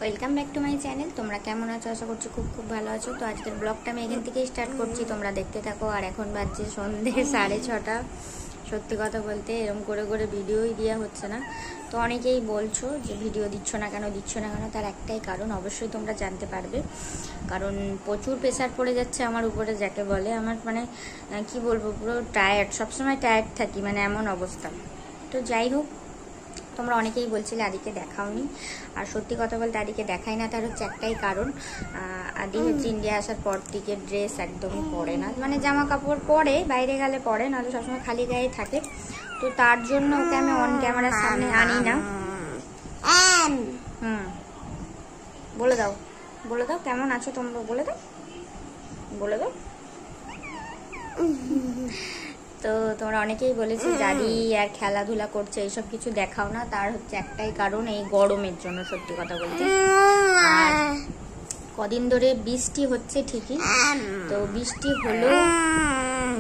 Welcome back to my channel. তোমরা কেমন আছো? আশা করছি খুব খুব ভালো আছো। তো আজকের ব্লগটা আমি এখান থেকেই স্টার্ট করছি, তোমরা দেখতে থাকো। আর এখন বাজছে সন্ধ্যে 6:30। সত্যি কথা বলতে এরকম করে করে ভিডিওই দেওয়া হচ্ছে না। তো অনেকেই বলছো যে ভিডিও দিচ্ছ না কেন। তার একটাই কারণ, অবশ্যই তোমরা জানতে পারবে। কারণ প্রচুর প্রেশার পড়ে যাচ্ছে আমার উপরে, যাকে বলে আমার মানে কি বলবো, পুরো টায়ার্ড, সবসময় টায়ার্ড থাকি, মানে এমন অবস্থা। তো যাই হোক, তোমরা অনেকেই বলছিলে আদিকে দেখাওনি। আর সত্যি কথা বলতে আদিকে দেখাই না, তার হচ্ছে একটাই কারণ, আদি হচ্ছে ইন্ডিয়া আসার পর থেকে ড্রেস একদমই পরে না, মানে জামা কাপড় পরে, বাইরে গেলে পরে, নাহলে সবসময় খালি গায়ে থাকে। তো তার জন্য ওকে আমি অন ক্যামেরার সামনে আনি না। বলে দাও কেমন আছো তোমরা, বলে দাও। তো তোমরা অনেকেই বলেছে দাদি আর খেলাধুলা করছে, এইসব কিছু দেখাও না। তার হচ্ছে একটাই কারণ, এই গরমের জন্য। সত্যি কথা বলতে আর কদিন ধরে বৃষ্টি হচ্ছে ঠিকই, তো বৃষ্টি হলেও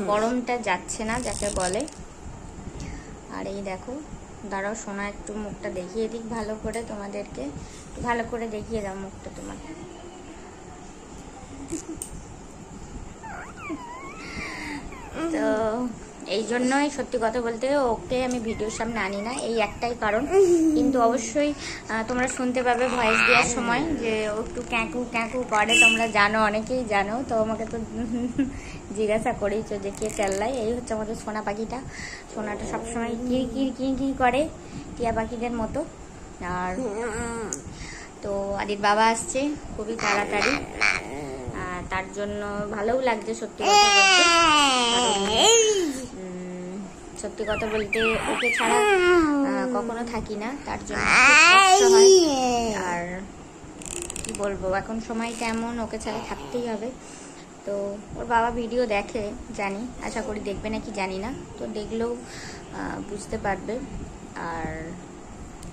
গরমটা যাচ্ছে না, যাকে বলে। আর এই দেখো, দাঁড়াও সোনা, একটু মুখটা দেখিয়ে দিক ভালো করে তোমাদেরকে, ভালো করে দেখিয়ে দাও মুখটা তোমার। তো এই জন্যই সত্যি কথা বলতে ওকে আমি ভিডিওর সামনে আনি না, এই একটাই কারণ। কিন্তু অবশ্যই তোমরা শুনতে পাবে ভয়েস দেওয়ার সময় যে ও একটু ক্যাঁকু করে, তোমরা জানো, অনেকেই জানো। তো আমাকে তো জিজ্ঞাসা করেইছো যে কে চেল্লাই। এই হচ্ছে আমাদের সোনা পাখিটা। সোনাটা সবসময় কির করে টিয়া পাখিদের মতো। আর তো আদির বাবা আসছে খুবই তাড়াতাড়ি, তার জন্য ভালোও লাগছে সত্যি কথা বলতে। সত্যি কথা বলতে ওকে ছাড়া কখনো থাকি না, তার জন্য কষ্ট হয়। আর কি বলবো, এখন সময়টা এমন, ওকে ছাড়া থাকতেই হবে। তো ওর বাবা ভিডিও দেখে জানি, আশা করি দেখবে নাকি জানি না, তো দেখলেও বুঝতে পারবে। আর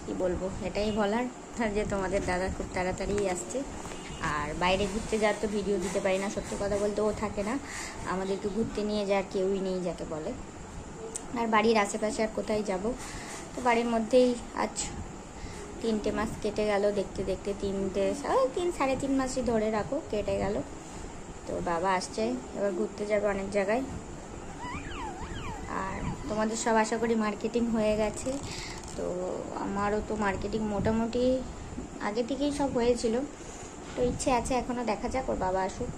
কি বলবো, এটাই বলার যে তোমাদের দাদা খুব তাড়াতাড়ি আসছে। আর বাইরে ঘুরতে যাওয়ার তো ভিডিও দিতে পারি না, সত্যি কথা বলতে ও থাকে না, আমাদেরকে ঘুরতে নিয়ে যাওয়ার কেউই নেই, যাকে বলে। আর বাড়ির আশেপাশে আর কোথায় যাব। তো বাড়ির মধ্যেই আজ 3টে মাস কেটে গেল, দেখতে দেখতে 3-3.5 মাসই ধরে রাখো, কেটে গেল। তো বাবা আসছে, এবার ঘুরতে যাবে অনেক জায়গায়। আর তোমাদের সব আশা করি মার্কেটিং হয়ে গেছে। তো আমারও তো মার্কেটিং মোটামুটি আগে থেকেই সব হয়েছিল। তো ইচ্ছে আছে এখনও, দেখা যাক ওর বাবা আসুক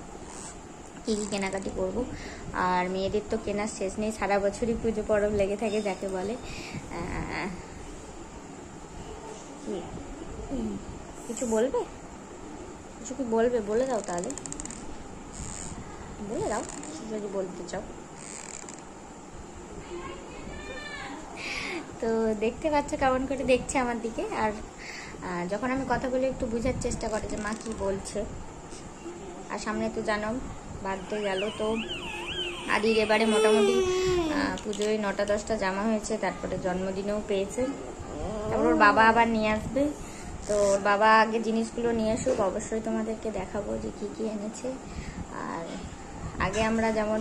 কী কী কেনাকাটি করব। আর মেয়েদের তো কেনার শেষ নেই, সারা বছরই পুজো পরব লেগে থাকে, যাকে বলে। কিছু বলবে? কিছু কি বলবে? বলে দাও তাহলে, বলে দাও যদি বলতে চাও। তো দেখতে পাচ্ছ কেমন করে দেখছে আমার দিকে। আর যখন আমি কথা বলে একটু বোঝার চেষ্টা করে যে মা কি বলছে। আর সামনে তো জানো বার্থডে গেল, তো আদির এবারে মোটামুটি পুজোয় 9টা-10টা জামা হয়েছে, তারপরে জন্মদিনেও পেয়েছে। তারপর ওর বাবা আবার নিয়ে আসবে, তো ওর বাবা আগে জিনিসগুলো নিয়ে আসুক, অবশ্যই তোমাদেরকে দেখাবো যে কি কি এনেছে। আর আগে আমরা যেমন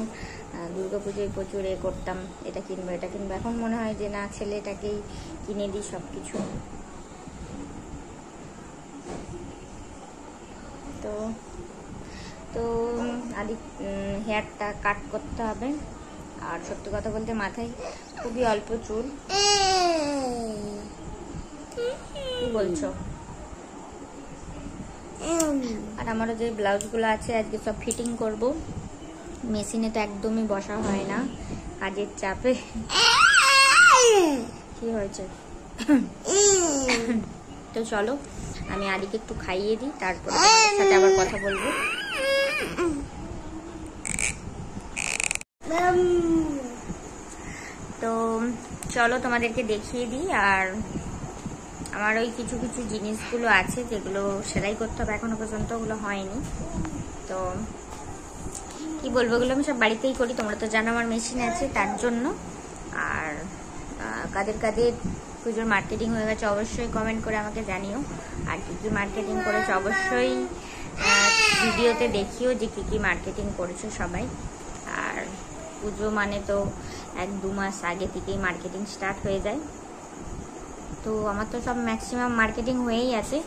দুর্গাপুজোয় প্রচুর করতাম, এটা কিনবো এটা কিনবো, এখন মনে হয় যে না, ছেলেটাকেই কিনে দিই সব কিছু। তো আদি হেয়ারটা কাট করতে হবে। আর সত্যি কথা বলতে মাথায় খুবই অল্প চুল। কি বলছো? আর আমারও যে ব্লাউজগুলো আছে আজকে সব ফিটিং করব। মেশিনে তো একদমই বসা হয় না কাজের চাপে। কি হয়েছে? তো চলো আমি আদিকে একটু খাইয়ে দিই, তারপরে তোমাদের সাথে আবার কথা বলবো। তো চলো তোমাদেরকে দেখিয়ে দিই। আর আমার ওই কিছু কিছু জিনিসগুলো আছে যেগুলো সেলাই করতে হবে, এখনো পর্যন্ত ওগুলো হয়নি। তো কি বলবো, ওগুলো আমি সব বাড়িতেই করি, তোমরা তো জানো আমার মেশিন আছে, তার জন্য। আর কাদের কাদের পুজোর মার্কেটিং হয়ে গেছে অবশ্যই কমেন্ট করে আমাকে জানিও। আর কি কি মার্কেটিং করেছে অবশ্যই ভিডিওতে দেখিও যে কি কি মার্কেটিং করেছে সবাই। আর পুজো মানে তো 1-2 মাস আগে থেকেই মার্কেটিং স্টার্ট হয়ে যায়। তো আমার তো সব ম্যাক্সিমাম মার্কেটিং হয়েই আছে,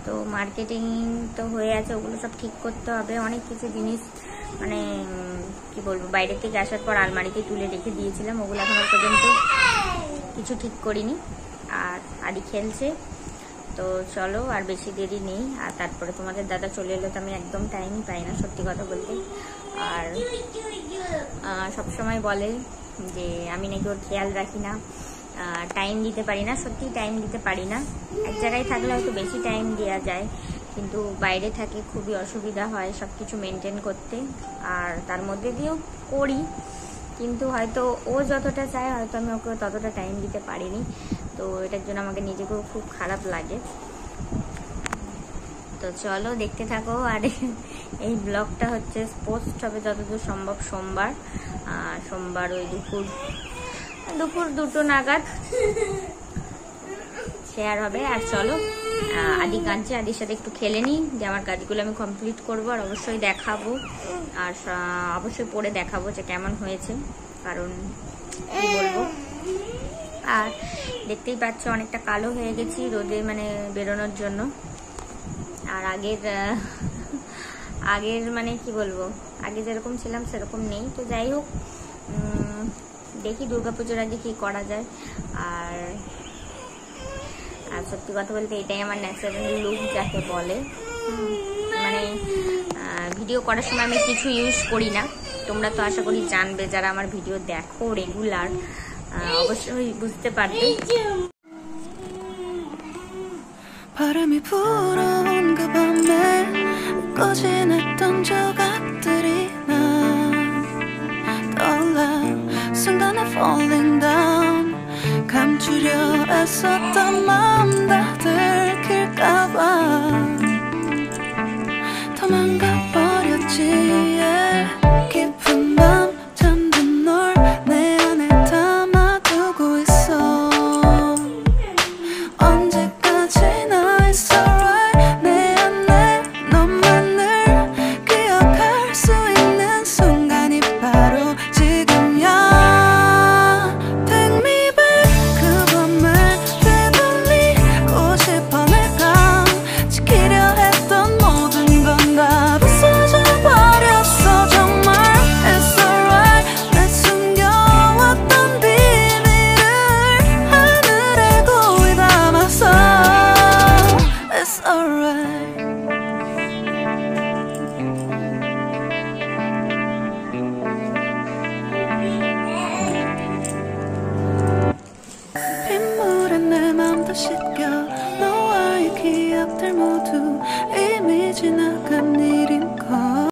তো মার্কেটিং তো হয়ে আছে, ওগুলো সব ঠিক করতে হবে। অনেক কিছু জিনিস মানে কি বলবো, বাইরে থেকে আসার পর আলমারিতে তুলে রেখে দিয়েছিলাম, ওগুলো এখনো পর্যন্ত কিছু ঠিক করিনি। আর আদি খেলছে, তো চলো আর বেশি দেরি নেই। আর তারপরে তোমাদের দাদা চলে এলো, তো আমি একদম টাইমই পাই না সত্যি কথা বলতে। আর সবসময় বলে যে আমি নাকি ওর খেয়াল রাখি না, টাইম দিতে পারি না। সত্যি টাইম দিতে পারি না। এক জায়গায় থাকলে হয়তো বেশি টাইম দেওয়া যায়, কিন্তু বাইরে থাকে খুবই অসুবিধা হয় সব কিছু মেনটেন করতে। আর তার মধ্যে দিয়েও করি, কিন্তু হয়তো ও যতটা চায় হয়তো আমি ওকে ততটা টাইম দিতে পারিনি, তো এটার জন্য আমাকে নিজেকেও খুব খারাপ লাগে। তো চলো দেখতে থাকো। আর এই ব্লগটা হচ্ছে পোস্ট হবে যতদূর সম্ভব সোমবার ওই দুপুর 2টো নাগাদ শেয়ার হবে। আর চলো, আদি কাঁদছে, আদির সাথে একটু খেলে নিই, যে আমার কাজগুলো আমি কমপ্লিট করবো। আর অবশ্যই দেখাবো, আর অবশ্যই পরে দেখাবো যে কেমন হয়েছে, কারণ কি বলবো। আর দেখতেই পাচ্ছ অনেকটা কালো হয়ে গেছি রোদে মানে বেরোনোর জন্য। আর আগের মানে কি বলবো, আগে যেরকম ছিলাম সেরকম নেই। তো যাই হোক, দেখি দুর্গাপুজোর আগে কি করা যায়। আর সত্যি কথা বলতে এটাই আমার ন্যাচারাল লুক যাকে বলে। মানে ভিডিও করার সময় আমি কিছু ইউজ করি না, তোমরা তো আশা করি জানবে, যারা আমার ভিডিও দেখো রেগুলার অবশ্যই বুঝতে পারবে। 바람이 불어온 그 밤에 꺼진했던 조각들이 난 떠올라 순간에 falling down 감추려 애썼던 마음 다 들킬까봐 도망가 버렸지 yeah. 깊은 밤 잠든 널 내 안에 담아두고 있어 언제까지나 it's alright 내 안에 너만을 기억할 수 있는 순간이 바로 지금이야 Take me back 그 밤을 되돌리고 싶어 내가 지키려 했던 모든 건 다 부서져 버렸어 정말 It's alright 내 숨겨왔던 비밀을 하늘에 고이 담았어 It's alright 빗물에 내 맘도 씻겨 너와의 기억들 모두